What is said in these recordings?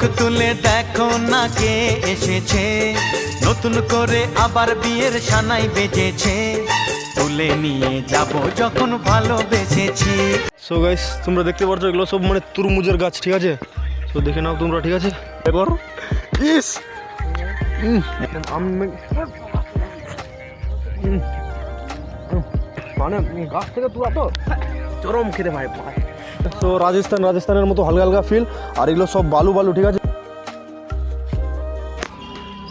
চোখ তুলে দেখো না কে এসেছে, নতুন করে আবার বিয়ের সানাই বেজেছে, তুলে নিয়ে যাব যখন ভালোবেসেছি। সো গাইস তোমরা দেখতে পাচ্ছ এগুলো সব মানে তরমুজের গাছ, ঠিক আছে? তো দেখে নাও তোমরা, ঠিক আছে? এবার ইস মানে গাছ থেকে তোলা তো চরম খেতে ভাই। তো রাজস্থানের মতো হালকা হালকা ফিল, আর এগুলো সব বালু বালু, ঠিক আছে?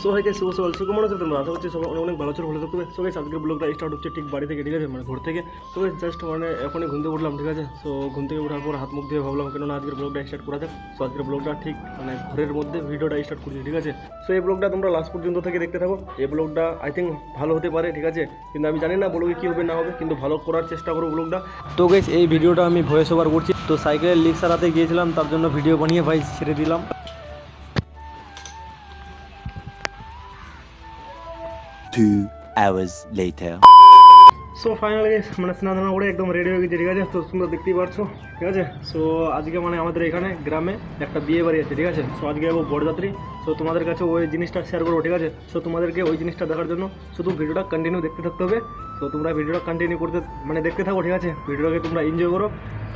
সো হাই গাইস, শুভ সকাল। কেমন আছো তোমরা? আশা করছি সবাই অনেক অনেক ভালো আছো, ভালো থাকবে। সো গাইস আজকের ব্লগটা স্টার্ট হচ্ছে ঠিক বাড়ি থেকে, ঠিক আছে? মানে ঘর থেকে। সো গাইস জাস্ট মানে এখনই ঘুম থেকে উঠলাম, ঠিক আছে? সো ঘুম থেকে ওঠার পর হাত মুখ দিয়ে ভাবলাম কেননা আজকের ব্লগটা স্টার্ট করা যাক। সো আজকের ব্লগটা ঠিক মানে ঘরের মধ্যে ভিডিওটা স্টার্ট করছি, ঠিক আছে? সো এই ব্লগটা তোমরা লাস্ট পর্যন্ত থেকে দেখতে থাকো। এই ব্লগটা আই থিঙ্ক ভালো হতে পারে, ঠিক আছে? কিন্তু আমি জানি না ব্লগে কী হবে না হবে, কিন্তু ভালো করার চেষ্টা করবো ব্লগটা। তো গাইস এই ভিডিওটা আমি ভয়েস ওভার করছি। তো সাইকেলের লিক সারাতে গিয়েছিলাম, তার জন্য ভিডিও বানিয়ে ভাই ছেড়ে দিলাম। 2 hours later. সো ফাইনালি মানে স্নান করে একদম রেডি হয়ে গেছে, ঠিক আছে? তো তোমরা দেখতেই পারছো, ঠিক আছে? সো আজকে মানে আমাদের এখানে গ্রামে একটা বিয়ে বাড়ি আছে, ঠিক আছে? সো আজকে যাবো বরযাত্রী। সো তোমাদের কাছে ওই জিনিসটা শেয়ার করবো, ঠিক আছে? সো তোমাদেরকে ওই জিনিসটা দেখার জন্য শুধু ভিডিওটা কন্টিনিউ দেখতে থাকতে হবে। তো তোমরা ভিডিওটা কন্টিনিউ করতে মানে দেখতে থাকো, ঠিক আছে? ভিডিওটাকে তোমরা এনজয় করো।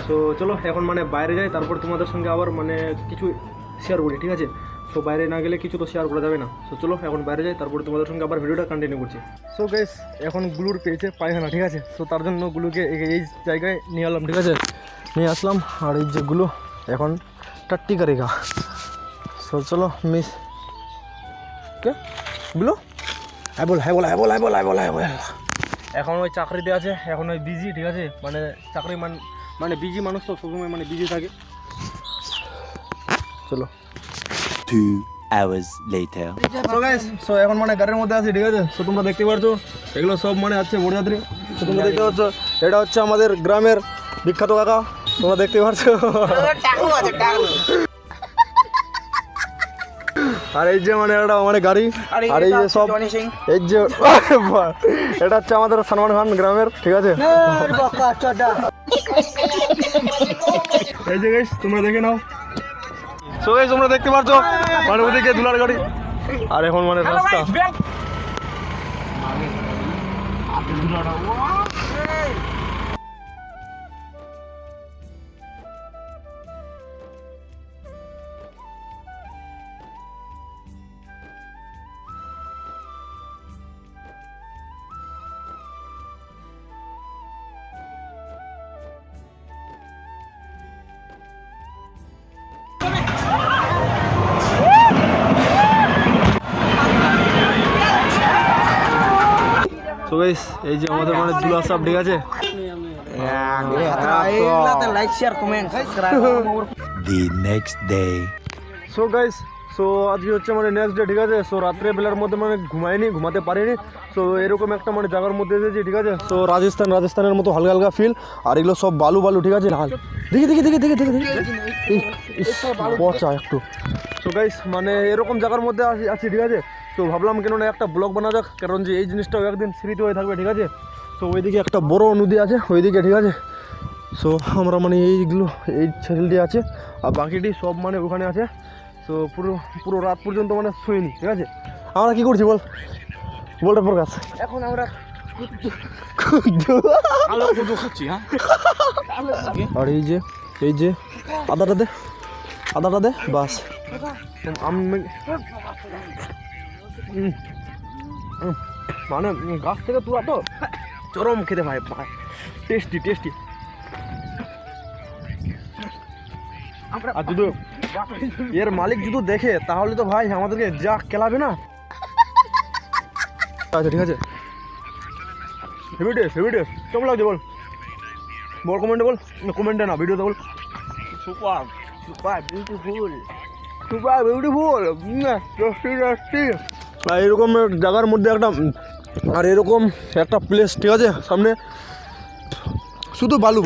সো চলো এখন মানে বাইরে যাই, তারপর তোমাদের সঙ্গে আবার মানে কিছু শেয়ার করি, ঠিক আছে? সো বাইরে না গেলে কিছু তো শেয়ার করা যাবে না। সো চলো এখন বাইরে যাই, তারপরে তোমাদের সঙ্গে আবার ভিডিওটা কন্টিনিউ করছি। সো গাইস এখন গুলুর পেয়েছে পায়খানা, ঠিক আছে? সো তার জন্য গুলুকে এই জায়গায় নিয়ে এলাম, ঠিক আছে? নিয়ে আসলাম, আর এই যে গুলো এখন টাট্টি করেগা। সো চলো মিস কে গুলো হ্যাঁ বল হ্যাঁ বল হ্যাঁ বল হ্যাঁ বল হ্যাঁ বল হ্যাঁ বল। এখন ওই চাকরিতে আছে, এখন ওই বিজি, ঠিক আছে? মানে চাকরি মানে বিজি মানুষ তো সবসময় মানে বিজি থাকে। চলো 2 hours later. So guys so এখন মানে গাড়ির মধ্যে আছি, ঠিক আছে? সো তোমরা দেখতে পাচ্ছ এগুলো সব মানে আছে বরযাত্রী। সো তোমরা দেখতে পাচ্ছ এটা হচ্ছে আমাদের গ্রামের বিখ্যাত কাকা, তোমরা দেখতে পাচ্ছ। আর এই যে মানে এটা মানে গাড়ি, আর এই যে সব এই যে এটা হচ্ছে আমাদের সালমান খান গ্রামের, ঠিক আছে? এই যে গাইস তোমরা দেখে নাও। সো গাইস তোমরা দেখতে পাচ্ছ মানে ওদিকে দুলার গাড়ি, আর এখন মানে রাস্তা। তো গাইস এই যে আমাদের মানে দুলা সাহেব, ঠিক আছে? Like share comment subscribe. The next day. So guys so আজকে হচ্ছে মানে নেক্সট ডে, ঠিক আছে? সো রাত্রে বেলার মধ্যে মানে ঘুমাতে পারিনি। সো এরকম একটা মানে জায়গার মধ্যে এসেছি, ঠিক আছে? সো রাজস্থানের মতো হালকা হালকা ফিল, আর এগুলো সব বালু বালু, ঠিক আছে? দেখি পচা একটু। সো গাইস মানে এরকম জায়গার মধ্যে আছি, ঠিক আছে? তো ভাবলাম কেন না একটা ব্লগ বানা যাক, কারণ যে এই জিনিসটাও একদিন স্মৃতি হয়ে থাকবে, ঠিক আছে? তো ওইদিকে একটা বড় নদী আছে ওইদিকে, ঠিক আছে? সো আমরা মানে এইগুলো এই ছেলেটি আছে, আর বাকিটি সব মানে ওখানে আছে। তো পুরো রাত পর্যন্ত মানে শুইনি, ঠিক আছে? আমরা কি করছি বলটা প্রকাশ, এখন আমরা খাচ্ছি। হ্যাঁ আর এই যে আদাটা দে বাস। মানে গাছ থেকে তোলা তো চরম খেতে ভাই, টেস্টি। আর যদি এর মালিক যদি দেখে তাহলে তো ভাই আমাদেরকে যা খেলাবে না। আচ্ছা ঠিক আছে, হেভি টেস্ট কেমন লাগছে বল কমেন্টে বল, কমেন্টে না ভিডিওতে বল। সুপার বিউটিফুল আর এরকম জায়গার মধ্যে এরকম একটা প্লেস, ঠিক আছে? সামনে শুধু বালু।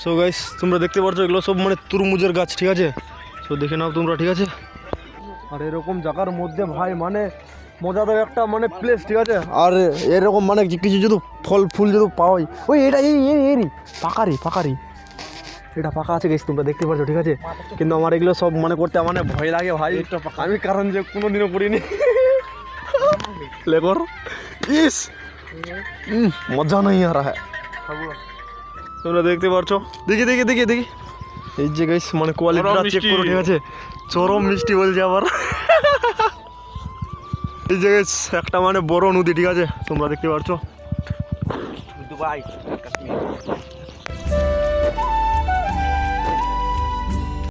সো গাইস তোমরা দেখতে পাচ্ছ এগুলো সব মানে তরমুজের গাছ, ঠিক আছে? সো দেখে নাও তোমরা, ঠিক আছে? আর এরকম জায়গার মধ্যে ভাই মানে মজাদার একটা মানে প্লেস, ঠিক আছে? আর এরকম মানে কিছু যদি ফল ফুল যদি পাওয়াই, ওই এটা এই পাকারি এটা পাকা আছে গেছ তোমরা দেখতে পাচ্ছ, ঠিক আছে? কিন্তু আমার এগুলো সব মনে করতে মানে ভয় লাগে ভাই, আমি কারণ যে কোনোদিনও পড়িনি। লেগর ইস মজা নাই আর হ্যাঁ, তোমরা দেখতে পারছো। দেখি দেখি দেখি দেখি এই যে গাইস মানে কোয়ালিটিটা চেক করো, ঠিক আছে? চরম মিষ্টি বলছে আবার। এই যে গাইস একটা মানে বড় নদী, ঠিক আছে? তোমরা দেখতে পারছো। দুবাই, কাশ্মীর।